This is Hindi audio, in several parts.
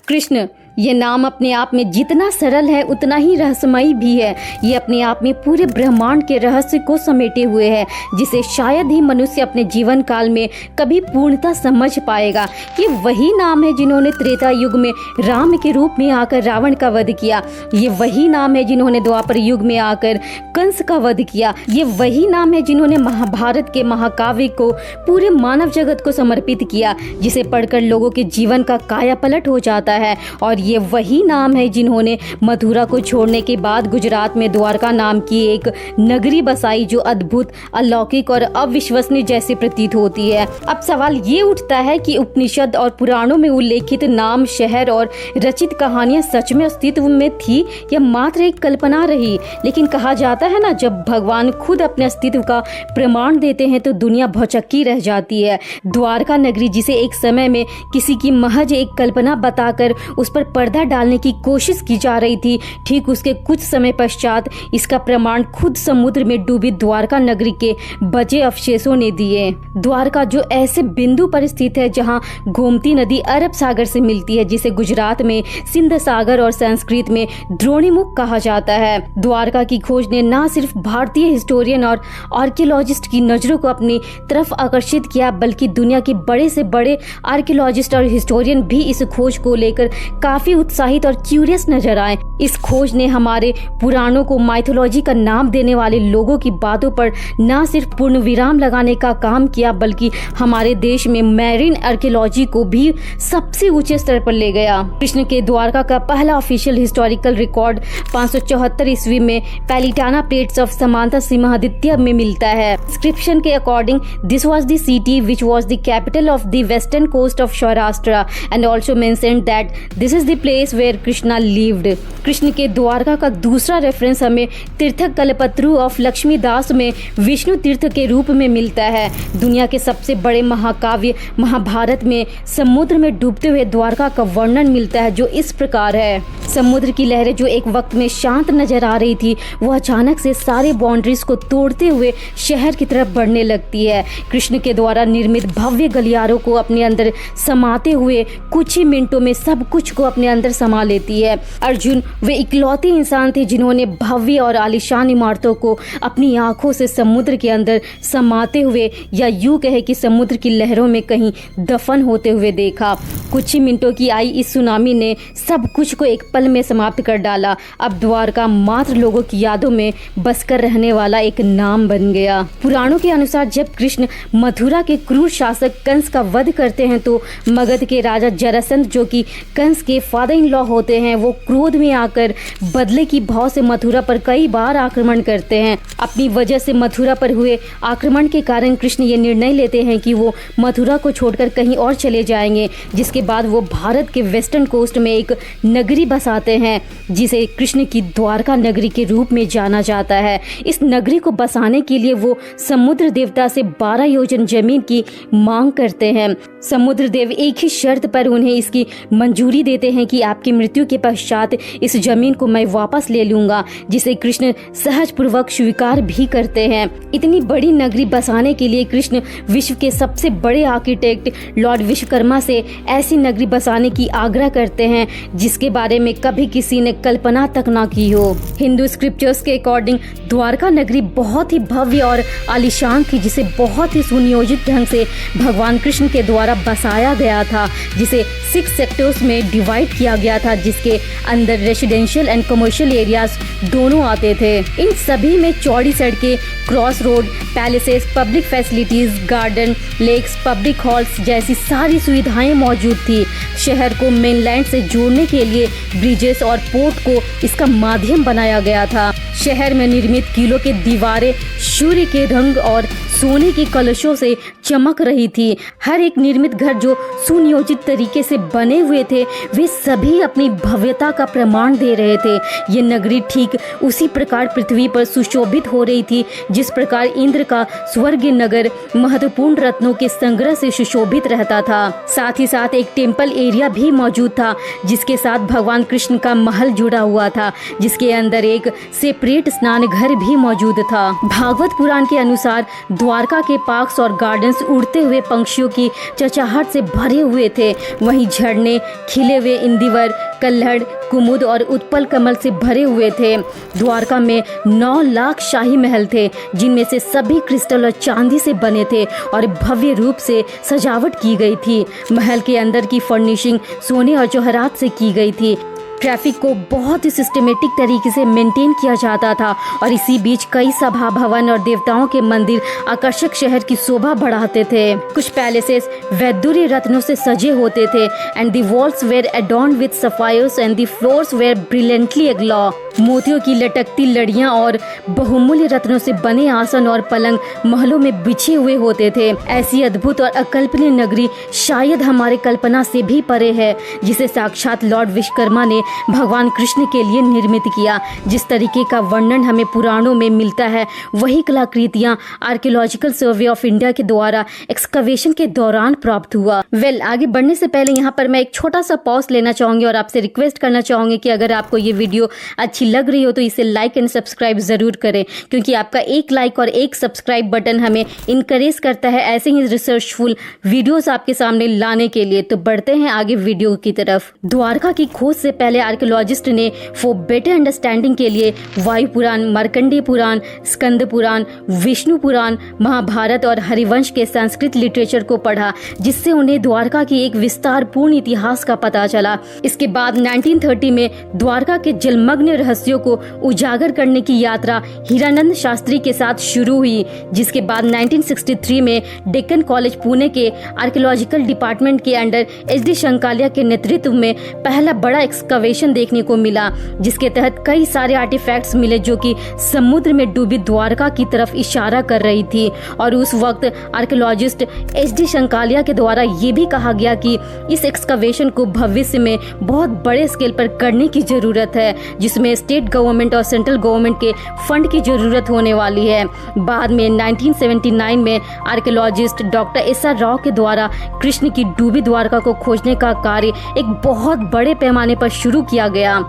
कृष्ण ये नाम अपने आप में जितना सरल है उतना ही रहस्यमयी भी है। ये अपने आप में पूरे ब्रह्मांड के रहस्य को समेटे हुए है, जिसे शायद ही मनुष्य अपने जीवन काल में कभी पूर्णतः समझ पाएगा। ये वही नाम है जिन्होंने त्रेता युग में राम के रूप में आकर रावण का वध किया। ये वही नाम है जिन्होंने द्वापर युग में आकर कंस का वध किया। ये वही नाम है जिन्होंने महाभारत के महाकाव्य को पूरे मानव जगत को समर्पित किया, जिसे पढ़कर लोगों के जीवन का काया पलट हो जाता है। और ये वही नाम है जिन्होंने मथुरा को छोड़ने के बाद गुजरात में द्वारका नाम की एक नगरी बसाई, जो अद्भुत, अलौकिक और अविश्वसनीय जैसी प्रतीत होती है। अब सवाल ये उठता है कि उपनिषद और पुराणों में उल्लेखित नाम, शहर और रचित कहानियां सच में अस्तित्व में थी या मात्र एक कल्पना रही। लेकिन कहा जाता है ना, जब भगवान खुद अपने अस्तित्व का प्रमाण देते हैं तो दुनिया भौचक्की रह जाती है। द्वारका नगरी, जिसे एक समय में किसी की महज एक कल्पना बताकर उस पर पर्दा डालने की कोशिश की जा रही थी, ठीक उसके कुछ समय पश्चात इसका प्रमाण खुद समुद्र में डूबी द्वारका नगरी के बचे अवशेषों ने दिए। द्वारका जो ऐसे बिंदु पर स्थित है जहां गोमती नदी अरब सागर से मिलती है, जिसे गुजरात में सिंध सागर और संस्कृत में द्रोणीमुख कहा जाता है। द्वारका की खोज ने न सिर्फ भारतीय हिस्टोरियन और आर्कियोलॉजिस्ट की नजरों को अपनी तरफ आकर्षित किया, बल्कि दुनिया के बड़े से बड़े आर्कियोलॉजिस्ट और हिस्टोरियन भी इस खोज को लेकर काफी उत्साहित और क्यूरियस नजर आए। इस खोज ने हमारे पुराणों को माइथोलॉजी का नाम देने वाले लोगों की बातों पर न सिर्फ पूर्ण विराम लगाने का काम किया, बल्कि हमारे देश में मैरीन आर्कियोलॉजी को भी सबसे ऊंचे स्तर पर ले गया। कृष्ण के द्वारका का पहला ऑफिशियल हिस्टोरिकल रिकॉर्ड 574 ईस्वी में पैलिटाना प्लेट्स ऑफ समांता सिंहादित्य में मिलता है। इंस्क्रिप्शन के according this was the city which was the capital of the western coast of Saurashtra and also mentioned that this is the place where Krishna lived. Krishna के द्वारका का दूसरा रेफरेंस हमें तीर्थक कल्पतरु ऑफ लक्ष्मीदास में विष्णु तीर्थ के रूप में मिलता है। दुनिया के सबसे बड़े महाकाव्य महाभारत में समुद्र में डूबते हुए द्वारका का वर्णन मिलता है, जो इस प्रकार है। समुद्र की लहरें जो एक वक्त में शांत नजर आ रही थी, वह अचानक से सारे बाउंड्रीज को तोड़ते हुए शहर की तरफ बढ़ने लगती है। कृष्ण के द्वारा निर्मित भव्य गलियारों को अपने अंदर समाते हुए कुछ ही मिनटों में सब कुछ को अपने अंदर समा लेती है। अर्जुन वे इकलौते इंसान थे जिन्होंने भव्य और आलीशान इमारतों को अपनी आंखों से समुद्र के अंदर समाते हुए, या यूं कहे कि समुद्र की लहरों में कहीं दफन होते हुए देखा। कुछ ही मिनटों की आई इस सुनामी ने सब कुछ को एक पल में समाप्त कर डाला। अब द्वारका मात्र लोगों की यादों में बसकर रहने वाला एक नाम बन गया। पुराणों के अनुसार जब कृष्ण मथुरा के क्रूर शासक कंस का वध करते हैं तो मगध के राजा जरासंध, जो कि कंस के फादर इन लॉ होते हैं, वो क्रोध में आकर बदले की भाव से मथुरा पर कई बार आक्रमण करते हैं। अपनी वजह से मथुरा पर हुए आक्रमण के कारण कृष्ण ये निर्णय लेते हैं कि वो मथुरा को छोड़कर कहीं और चले जाएंगे, जिसके बाद वो भारत के वेस्टर्न कोस्ट में एक नगरी बसाते हैं, जिसे कृष्ण की द्वारका नगरी के रूप में जाना जाता है। इस नगरी को बसाने के लिए वो समुद्र देवता से 12 योजन जमीन की मांग करते हैं। समुद्र देव एक ही शर्त पर उन्हें इसकी मंजूरी देते हैं कि आपकी मृत्यु के पश्चात इस जमीन को मैं वापस ले लूंगा, जिसे कृष्ण सहज पूर्वक स्वीकार भी करते हैं। इतनी बड़ी नगरी बसाने के लिए कृष्ण विश्व के सबसे बड़े आर्किटेक्ट लॉर्ड विश्वकर्मा से ऐसी नगरी बसाने की आग्रह करते हैं जिसके बारे में कभी किसी ने कल्पना तक ना की हो। हिंदू स्क्रिप्चर्स के अकॉर्डिंग द्वारका नगरी बहुत ही भव्य और आलीशान थी, जिसे बहुत ही सुनियोजित ढंग से भगवान कृष्ण के द्वारा बसाया गया था, जिसे 6 सेक्टर्स में डिवाइड किया गया था, जिसके अंदर रेसिडेंशियल एंड कमर्शियल एरियाज दोनों आते थे। इन सभी में चौड़ी सड़कें, cross road, palaces, public facilities, garden, lakes, public halls जैसी सारी सुविधाएं मौजूद थी। शहर को मेनलैंड से जोड़ने के लिए ब्रिजेस और पोर्ट को इसका माध्यम बनाया गया था। शहर में निर्मित किलों की दीवारें सूर्य के रंग और सोने के कलशों से चमक रही थी। हर एक निर्मित घर जो सुनियोजित तरीके से बने हुए थे, वे सभी अपनी भव्यता का प्रमाण दे रहे थे। ये नगरी ठीक उसी प्रकार पृथ्वी पर सुशोभित हो रही थी जिस प्रकार इंद्र का स्वर्ग नगर महत्वपूर्ण रत्नों के संग्रह से सुशोभित रहता था। साथ ही साथ एक टेम्पल एरिया भी मौजूद था, जिसके साथ भगवान कृष्ण का महल जुड़ा हुआ था, जिसके अंदर एक सेपरेट सेपरेट स्नान घर भी मौजूद था। भागवत पुराण के अनुसार द्वारका के पार्क्स और गार्डन्स उड़ते हुए पंछियों की चहचहाहट से भरे हुए थे। वहीं झरने खिले हुए इंदिवर, कल्हड़, कुमुद और उत्पल कमल से भरे हुए थे। द्वारका में 9 लाख शाही महल थे, जिनमें से सभी क्रिस्टल और चांदी से बने थे और भव्य रूप से सजावट की गई थी। महल के अंदर की फर्निशिंग सोने और जवाहरात से की गई थी। ट्रैफिक को बहुत ही सिस्टमेटिक तरीके से मेंटेन किया जाता था और इसी बीच कई सभा भवन और देवताओं के मंदिर आकर्षक शहर की शोभा बढ़ाते थे। कुछ पैलेसेस वैदुर्य रत्नों से सजे होते थे and the walls were adorned with sapphires and the floors were brilliantly aglow. मोतियों की लटकती लड़ियां और बहुमूल्य रत्नों से बने आसन और पलंग महलों में बिछे हुए होते थे। ऐसी अद्भुत और अकल्पनीय नगरी शायद हमारे कल्पना से भी परे है, जिसे साक्षात लॉर्ड विश्वकर्मा ने भगवान कृष्ण के लिए निर्मित किया। जिस तरीके का वर्णन हमें पुराणों में मिलता है, वही कलाकृतियां आर्कियोलॉजिकल सर्वे ऑफ इंडिया के द्वारा एक्सकवेशन के दौरान प्राप्त हुआ। आगे बढ़ने से पहले यहाँ पर मैं एक छोटा सा पॉज लेना चाहूंगी और आपसे रिक्वेस्ट करना चाहूंगी कि अगर आपको ये वीडियो अच्छी लग रही हो तो इसे लाइक एंड सब्सक्राइब जरूर करें, क्योंकि आपका एक लाइक और एक सब्सक्राइब बटन हमें इनकरेज करता है ऐसे ही रिसर्चफुल वीडियोस आपके सामने लाने के लिए। तो बढ़ते हैं आगे वीडियो की तरफ। द्वारका की खोज से पहले आर्कियोलॉजिस्ट ने फॉर बेटर अंडरस्टैंडिंग के लिए वायु पुराण, मार्कंडेय पुराण, स्कंद पुराण, विष्णु पुराण, महाभारत और हरिवंश के संस्कृत लिटरेचर को पढ़ा, जिससे उन्हें द्वारका की एक विस्तारपूर्ण इतिहास का पता चला। इसके बाद 1930 में द्वारका के जलमग्न रहस्यों को उजागर करने की यात्रा हीरानंद शास्त्री के साथ शुरू हुई, जिसके बाद 1963 में डेक्कन कॉलेज पुणे के आर्कियोलॉजिकल डिपार्टमेंट के अंडर एच.डी. शंकालिया के नेतृत्व में पहला बड़ा एक्सकवेशन देखने को मिला, जिसके तहत कई सारे आर्टिफैक्ट्स मिले जो कि समुद्र में डूबी द्वारका की तरफ इशारा कर रही थी। और उस वक्त आर्कियोलॉजिस्ट एच.डी. शंकालिया के द्वारा ये भी कहा गया कि इस एक्सकवेशन को भविष्य में बहुत बड़े स्केल पर करने की जरूरत है, जिसमें स्टेट गवर्नमेंट और सेंट्रल गवर्नमेंट के फंड की जरूरत होने वाली है। बाद में 1979 में आर्कियोलॉजिस्ट डॉक्टर एस.आर. राव के द्वारा कृष्ण की डूबी द्वारका को खोजने का कार्य एक बहुत बड़े पैमाने पर शुरू किया गया।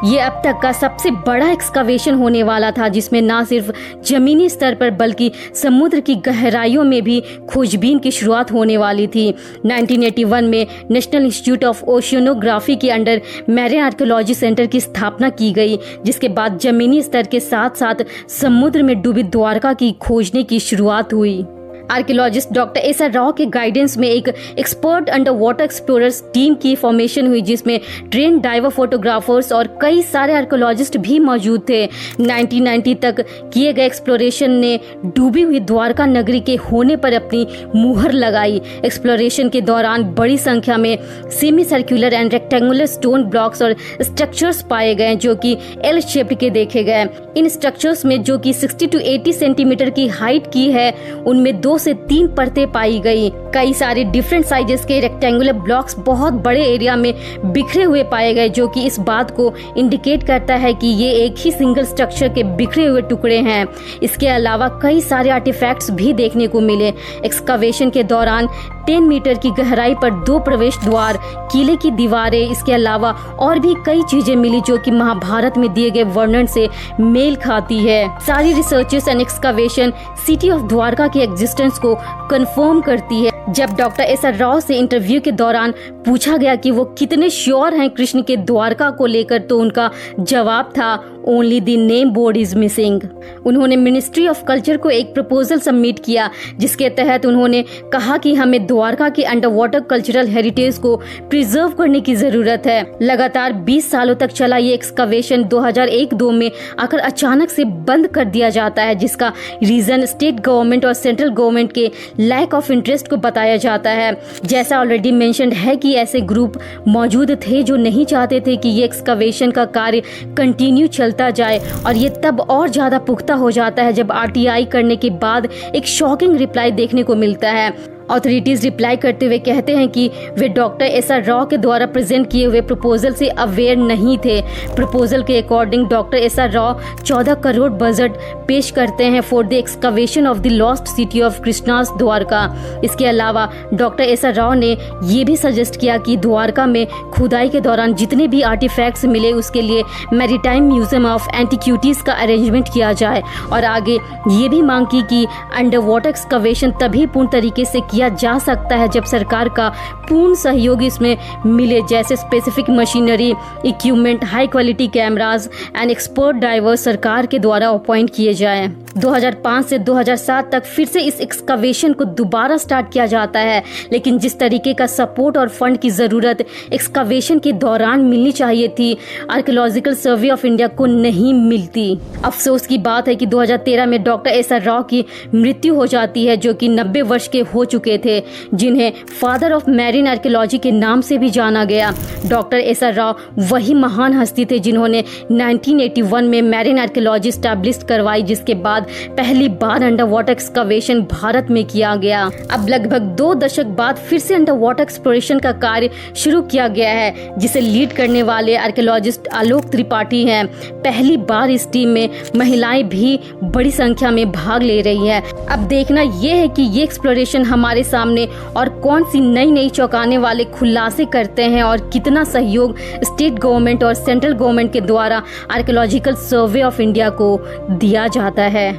ये अब तक का सबसे बड़ा एक्सकवेशन होने वाला था, जिसमें न सिर्फ जमीनी स्तर पर बल्कि समुद्र की गहराइयों में भी खोजबीन की शुरुआत होने वाली थी। 1981 में नेशनल इंस्टीट्यूट ऑफ ओशियनोग्राफी के अंडर मैरीन आर्कियोलॉजी सेंटर की स्थापना की गई, जिसके बाद जमीनी स्तर के साथ साथ समुद्र में डूबी द्वारका की खोजने की शुरुआत हुई। Archaeologist doctor SR. राव के गाइडेंस में एक expert under water explorers team की फॉर्मेशन हुई, जिसमें ट्रेन डाइवर फोटोग्राफर्स और कई सारे आर्कियोलॉजिस्ट भी मौजूद थे। 1990 तक किए गए एक्सप्लोरेशन ने डूबी हुई द्वारका नगरी के होने पर अपनी मुहर लगाई। एक्सप्लोरेशन के दौरान बड़ी संख्या में semi circular and rectangular stone blocks और स्ट्रक्चर्स पाए गए, जो कि एल शेप्ड के देखे गए। इन स्ट्रक्चर्स में जो कि 60 to 80 सेंटीमीटर की हाइट की है, उनमें 2 से 3 परतें पाई गई। कई सारे डिफरेंट साइजेस के रेक्टेंगुलर ब्लॉक्स बहुत बड़े एरिया में बिखरे हुए पाए गए, जो कि इस बात को इंडिकेट करता है कि ये एक ही सिंगल स्ट्रक्चर के बिखरे हुए टुकड़े हैं। इसके अलावा कई सारे आर्टिफैक्ट्स भी देखने को मिले। एक्सकवेशन के दौरान 10 मीटर की गहराई पर 2 प्रवेश द्वार, किले की दीवारें, इसके अलावा और भी कई चीजें मिली जो कि महाभारत में दिए गए वर्णन से मेल खाती है। सारी researches and excavation city of Dwarka की एग्जिस्टेंस को कंफर्म करती है। जब डॉक्टर एस.आर. राव से इंटरव्यू के दौरान पूछा गया कि वो कितने श्योर हैं कृष्ण के द्वारका को लेकर, तो उनका जवाब था only the name board is missing. उन्होंने मिनिस्ट्री ऑफ कल्चर को एक प्रपोजल सबमिट किया, जिसके तहत उन्होंने कहा कि हमें द्वारका के अंडर वाटर कल्चरल हेरिटेज को प्रिजर्व करने की जरूरत है। लगातार 20 सालों तक चला ये एक्सकवेशन 2001-2 में आकर अचानक से बंद कर दिया जाता है, जिसका रीजन स्टेट गवर्नमेंट और सेंट्रल गवर्नमेंट के लैक ऑफ इंटरेस्ट को बताया जाता है। जैसा ऑलरेडी मेंशन्ड है कि ऐसे ग्रुप मौजूद थे जो नहीं चाहते थे कि ये एक्सकवेशन का कार्य कंटिन्यू चलता जाए, और ये तब और ज्यादा पुख्ता हो जाता है जब आरटीआई करने के बाद एक शॉकिंग रिप्लाई देखने को मिलता है। ऑथोरिटीज रिप्लाई करते हुए कहते हैं कि वे डॉक्टर एसआर राव के द्वारा प्रेजेंट किए हुए प्रपोजल से अवेयर नहीं थे। प्रपोजल के according doctor SR Rao 14 crore budget पेश करते हैं for the excavation of the lost city of Krishna's Dwarka. इसके अलावा डॉक्टर एसआर राव ने ये भी सजेस्ट किया कि द्वारका में खुदाई के दौरान जितने भी आर्टिफैक्ट्स मिले उसके लिए मैरीटाइम म्यूजियम ऑफ एंटीक्यूटीज का अरेंजमेंट किया जाए, और आगे ये भी मांग की कि अंडर वाटर एक्सकवेशन तभी पूर्ण तरीके से किया जा सकता है जब सरकार का पूर्ण सहयोग इसमें मिले, जैसे specific machinery, equipment, high quality cameras and expert diverse सरकार के द्वारा अपॉइंट किए जाएं। 2005 से 2007 तक फिर से इस एक्सकवेशन को दोबारा स्टार्ट किया जाता है, लेकिन जिस तरीके का सपोर्ट और फंड की ज़रूरत एक्सकवेशन के दौरान मिलनी चाहिए थी, आर्कियोलॉजिकल सर्वे ऑफ इंडिया को नहीं मिलती। अफसोस की बात है कि 2013 में डॉक्टर एसआर राव की मृत्यु हो जाती है, जो कि 90 वर्ष के हो चुके थे, जिन्हें फादर ऑफ मैरीन आर्कियोलॉजी के नाम से भी जाना गया। डॉक्टर एसआर राव वही महान हस्ती थे जिन्होंने 1981 में मैरीन आर्कियोलॉजी स्टैब्लिश करवाई, जिसके बाद पहली बार अंडर वाटर एक्सकवेशन भारत में किया गया। अब लगभग 2 दशक बाद फिर से अंडर वाटर एक्सप्लोरेशन का कार्य शुरू किया गया है, जिसे लीड करने वाले आर्कियोलॉजिस्ट आलोक त्रिपाठी हैं। पहली बार इस टीम में महिलाएं भी बड़ी संख्या में भाग ले रही हैं। अब देखना यह है कि ये एक्सप्लोरेशन हमारे सामने और कौन सी नई चौंकाने वाले खुलासे करते हैं और कितना सहयोग स्टेट गवर्नमेंट और सेंट्रल गवर्नमेंट के द्वारा आर्कियोलॉजिकल सर्वे ऑफ इंडिया को दिया जाता है।